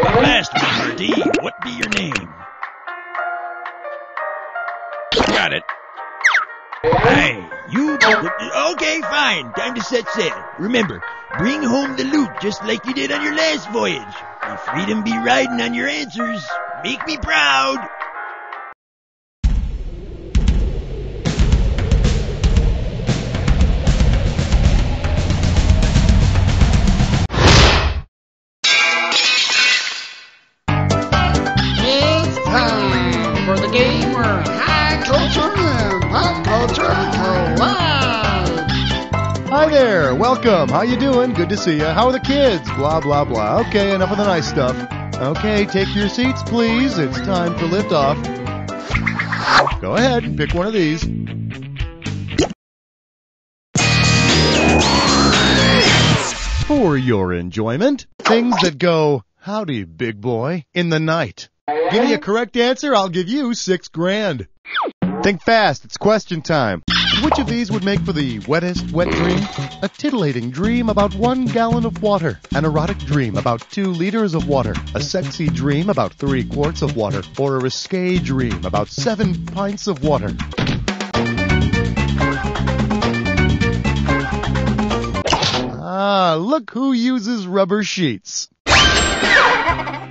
Last one, Hardy. What be your name? Got it. Hey, you... Okay, fine. Time to set sail. Remember, bring home the loot just like you did on your last voyage. May freedom be riding on your answers. Make me proud. It's time for the game where high culture and pop culture collide. Hi there, welcome. How you doing? Good to see you. How are the kids? Blah, blah, blah. Okay, enough of the nice stuff. Okay, take your seats, please. It's time for liftoff. Go ahead and pick one of these. For your enjoyment, things that go, howdy, big boy, in the night. Give me a correct answer, I'll give you $6,000. Think fast, it's question time. Which of these would make for the wettest wet dream? A titillating dream about 1 gallon of water. An erotic dream about 2 liters of water. A sexy dream about 3 quarts of water. Or a risque dream about 7 pints of water. Ah, look who uses rubber sheets.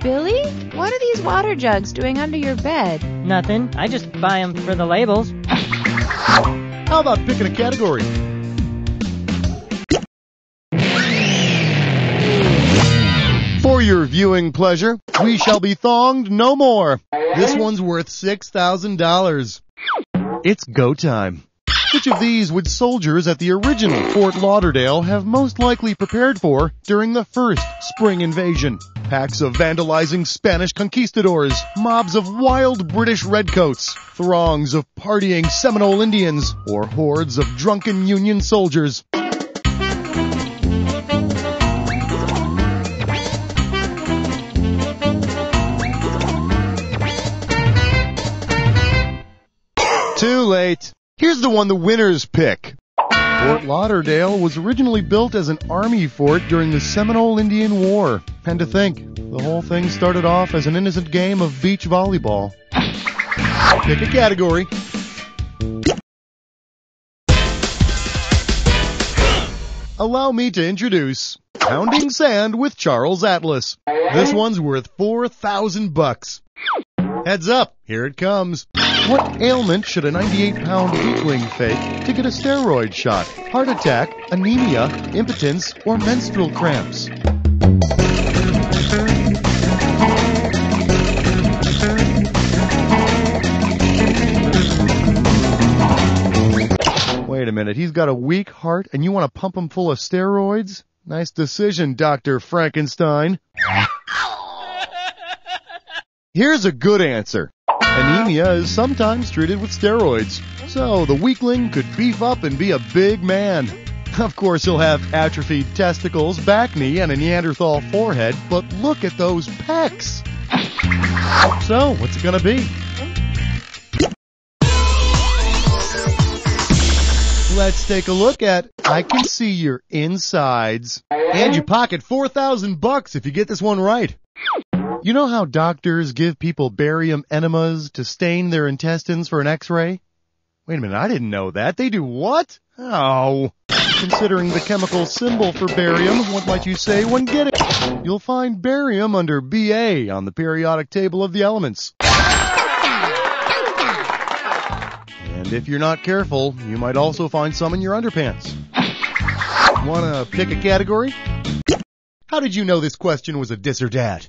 Billy? What are these water jugs doing under your bed? Nothing. I just buy them for the labels. How about picking a category? For your viewing pleasure, we shall be thonged no more. This one's worth $6,000. It's go time. Which of these would soldiers at the original Fort Lauderdale have most likely prepared for during the first spring invasion? Packs of vandalizing Spanish conquistadors, mobs of wild British redcoats, throngs of partying Seminole Indians, or hordes of drunken Union soldiers. Too late. Here's the one the winners pick. Fort Lauderdale was originally built as an army fort during the Seminole Indian War. And to think, the whole thing started off as an innocent game of beach volleyball. Pick a category. Allow me to introduce Pounding Sand with Charles Atlas. This one's worth $4,000. Heads up, here it comes. What ailment should a 98-pound weakling fake to get a steroid shot? Heart attack, anemia, impotence, or menstrual cramps? Wait a minute, he's got a weak heart and you want to pump him full of steroids? Nice decision, Dr. Frankenstein. Here's a good answer. Anemia is sometimes treated with steroids, so the weakling could beef up and be a big man. Of course, he'll have atrophied testicles, back knee, and a Neanderthal forehead, but look at those pecs. So, what's it gonna be? Let's take a look at I Can See Your Insides. And you pocket $4,000 if you get this one right. You know how doctors give people barium enemas to stain their intestines for an x-ray? Wait a minute, I didn't know that. They do what? Oh. Considering the chemical symbol for barium, what might you say when getting it? You'll find barium under Ba on the periodic table of the elements. And if you're not careful, you might also find some in your underpants. Wanna pick a category? How did you know this question was a dis or dat?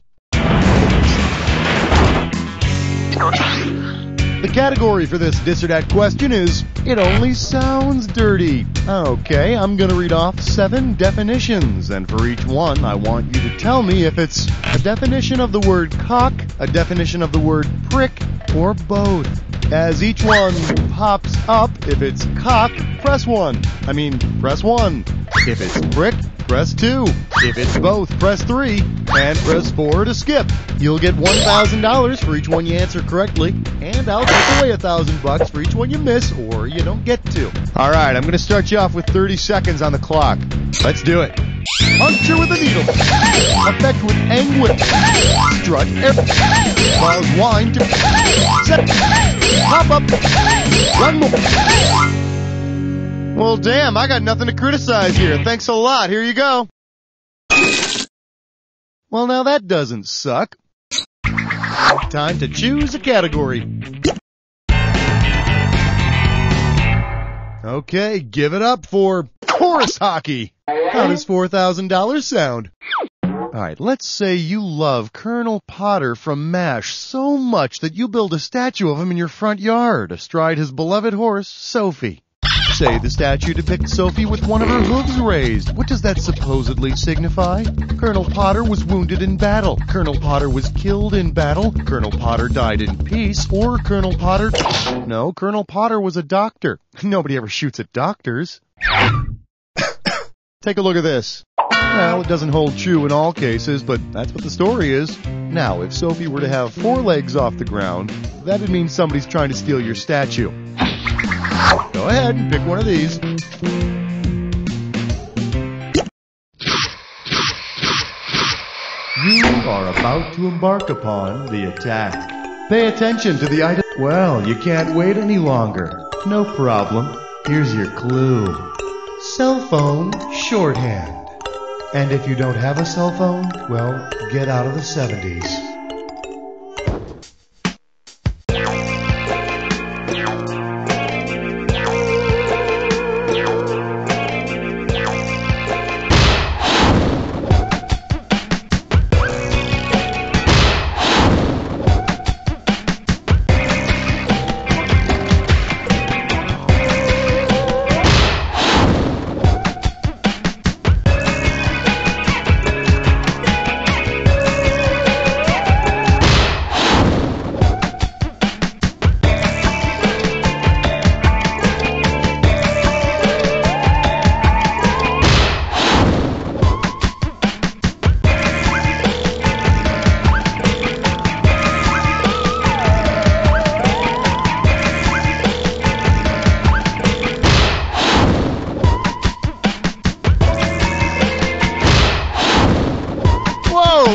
The category for this dis or dat question is, it only sounds dirty. Okay, I'm gonna read off 7 definitions, and for each one, I want you to tell me if it's a definition of the word cock, a definition of the word prick, or both. As each one pops up, if it's cock, press 1. Press 1. If it's prick, press 2. If it's both, press 3. And press 4 to skip. You'll get $1,000 for each one you answer correctly, and I'll take away $1,000 for each one you miss or you don't get to. Alright, I'm going to start you off with 30 seconds on the clock. Let's do it. Puncture with a needle. Effect with anguish. Strut air. Cause wine to set. Pop up. One more. Well, damn, I got nothing to criticize here. Thanks a lot. Here you go. Well, now that doesn't suck. Time to choose a category. Okay, give it up for horse hockey. How does $4,000 sound? Alright, let's say you love Colonel Potter from MASH so much that you build a statue of him in your front yard astride his beloved horse, Sophie. Say the statue depicts Sophie with one of her hooves raised. What does that supposedly signify? Colonel Potter was wounded in battle. Colonel Potter was killed in battle. Colonel Potter died in peace. Or Colonel Potter... No, Colonel Potter was a doctor. Nobody ever shoots at doctors. Take a look at this. Well, it doesn't hold true in all cases, but that's what the story is. Now, if Sophie were to have 4 legs off the ground, that'd mean somebody's trying to steal your statue. Go ahead and pick one of these. You are about to embark upon the attack. Pay attention to the item. Well, you can't wait any longer. No problem. Here's your clue. Cell phone shorthand. And if you don't have a cell phone, well, get out of the 70s.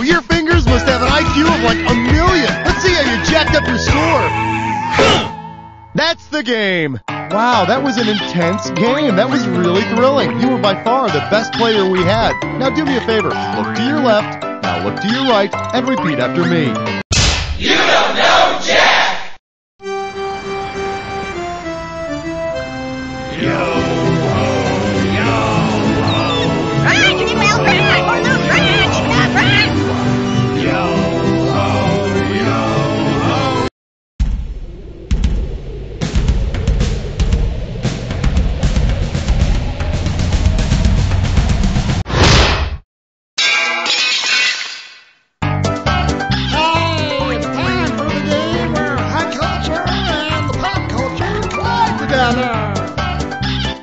Your fingers must have an IQ of like 1,000,000. Let's see how you jacked up your score. That's the game. Wow, that was an intense game. That was really thrilling. You were by far the best player we had. Now do me a favor. Look to your left, now look to your right, and repeat after me. You don't know Jack! Run, you will run, or no run, it's not run!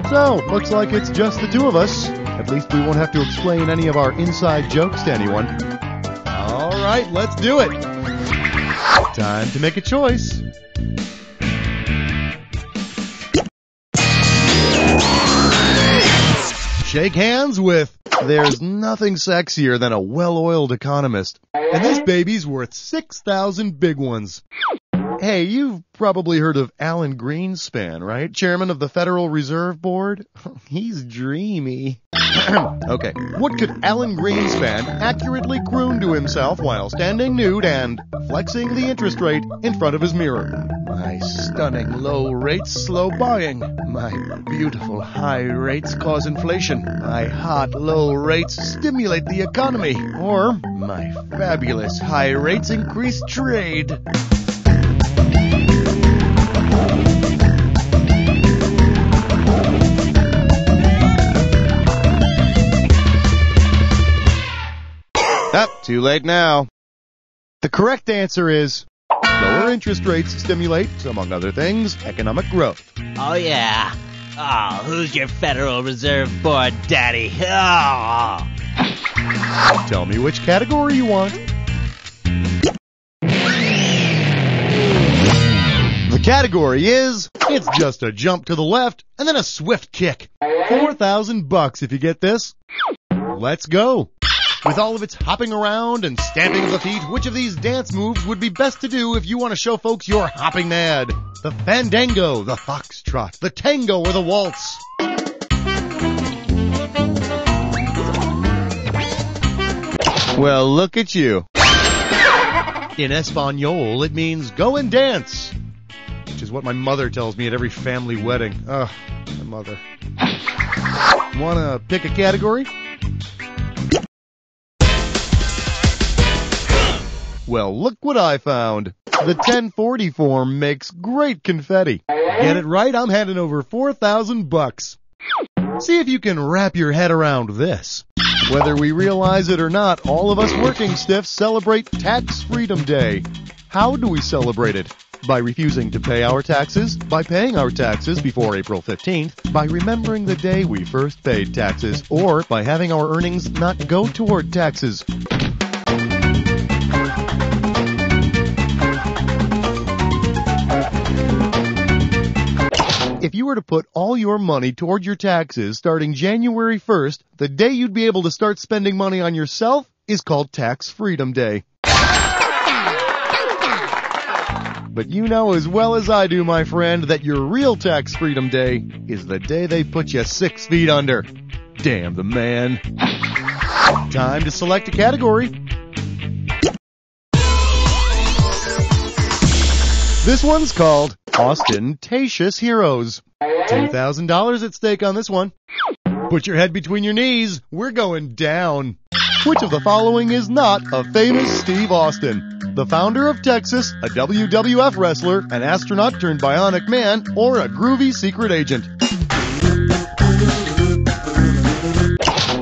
So, looks like it's just the two of us. At least we won't have to explain any of our inside jokes to anyone. All right, let's do it. Time to make a choice. Shake hands with... There's nothing sexier than a well-oiled economist. And this baby's worth 6,000 big ones. Hey, you've probably heard of Alan Greenspan, right? Chairman of the Federal Reserve Board? He's dreamy. Okay, what could Alan Greenspan accurately croon to himself while standing nude and flexing the interest rate in front of his mirror? My stunning low rates slow buying. My beautiful high rates cause inflation. My hot low rates stimulate the economy. Or my fabulous high rates increase trade. Too late now. The correct answer is lower interest rates stimulate, among other things, economic growth. Oh, yeah. Oh, who's your Federal Reserve Board daddy? Oh. Tell me which category you want. The category is, it's just a jump to the left and then a swift kick. $4,000 if you get this. Let's go. With all of its hopping around and stamping of the feet, which of these dance moves would be best to do if you want to show folks you're hopping mad? The fandango, the foxtrot, the tango, or the waltz? Well, look at you. In Espanol, it means go and dance, which is what my mother tells me at every family wedding. Ugh, my mother. Wanna pick a category? Well, look what I found. The 1040 form makes great confetti. Get it right, I'm handing over $4,000. See if you can wrap your head around this. Whether we realize it or not, all of us working stiffs celebrate Tax Freedom Day. How do we celebrate it? By refusing to pay our taxes, by paying our taxes before April 15th, by remembering the day we first paid taxes, or by having our earnings not go toward taxes. If you were to put all your money toward your taxes starting January 1st, the day you'd be able to start spending money on yourself is called Tax Freedom Day. But you know as well as I do, my friend, that your real Tax Freedom Day is the day they put you 6 feet under. Damn the man. Time to select a category. This one's called Ostentatious Heroes. $2,000 at stake on this one. Put your head between your knees. We're going down. Which of the following is not a famous Steve Austin? The founder of Texas, a WWF wrestler, an astronaut turned bionic man, or a groovy secret agent?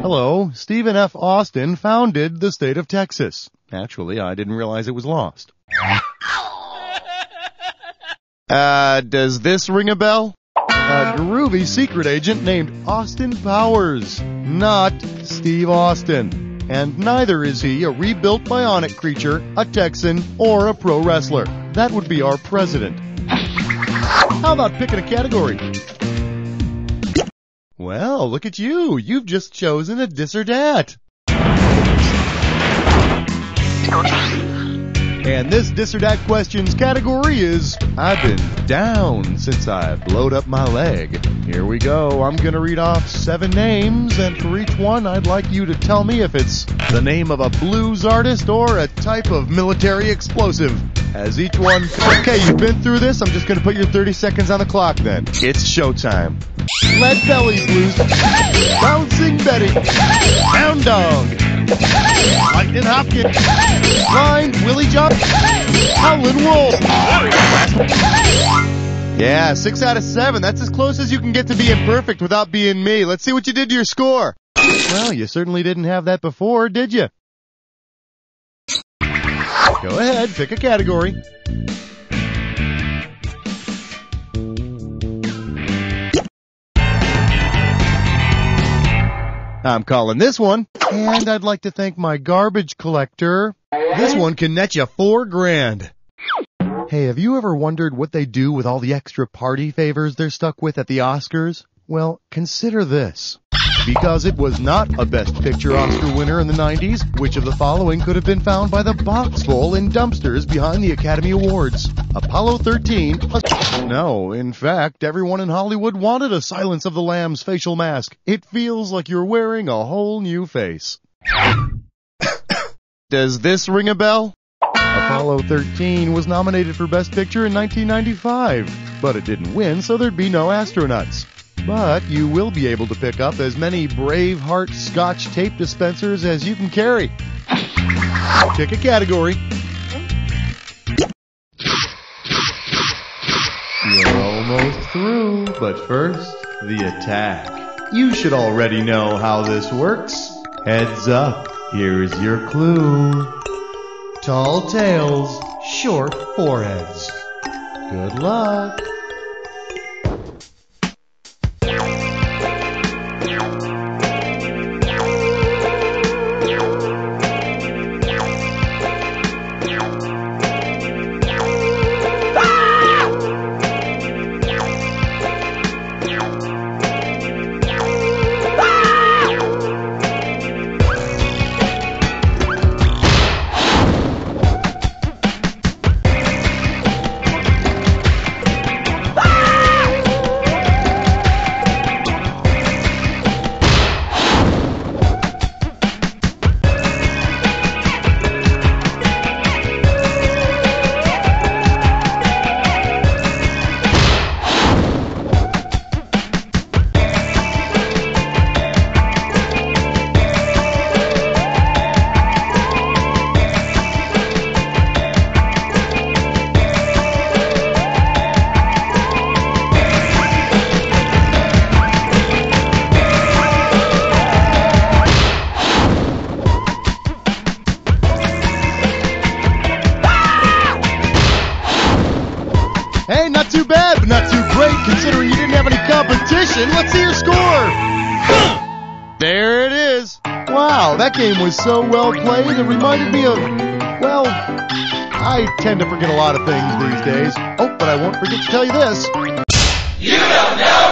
Hello, Stephen F. Austin founded the state of Texas. Actually, I didn't realize it was lost. Does this ring a bell? A groovy secret agent named Austin Powers, not Steve Austin. And neither is he a rebuilt bionic creature, a Texan, or a pro wrestler. That would be our president. How about picking a category? Well, look at you. You've just chosen a dis or dat. And this dis or dat questions category is, I've been down since I blowed up my leg. Here we go. I'm going to read off 7 names, and for each one, I'd like you to tell me if it's the name of a blues artist or a type of military explosive. As each one... Okay, you've been through this. I'm just going to put your 30 seconds on the clock then. It's showtime. Lead Belly Blues. Bouncing Betty. Hound Dog. Lightning Hopkins. Blind Willie Jump. Howlin' Wolf. Yeah, 6 out of 7. That's as close as you can get to being perfect without being me. Let's see what you did to your score. Well, you certainly didn't have that before, did you? Go ahead, pick a category. I'm calling this one, and I'd like to thank my garbage collector. This one can net you $4,000. Hey, have you ever wondered what they do with all the extra party favors they're stuck with at the Oscars? Well, consider this. Because it was not a Best Picture Oscar winner in the 90s, which of the following could have been found by the box full in dumpsters behind the Academy Awards? Apollo 13? No, in fact, everyone in Hollywood wanted a Silence of the Lambs facial mask. It feels like you're wearing a whole new face. Does this ring a bell? Apollo 13 was nominated for Best Picture in 1995, but it didn't win, so there'd be no astronauts. But you will be able to pick up as many Braveheart Scotch tape dispensers as you can carry. Pick a category. You're almost through, but first, the attack. You should already know how this works. Heads up, here's your clue. Tall tales, short foreheads. Good luck. Carson, let's see your score. There it is. Wow, that game was so well played, it reminded me of, well, I tend to forget a lot of things these days. Oh, but I won't forget to tell you this. You don't know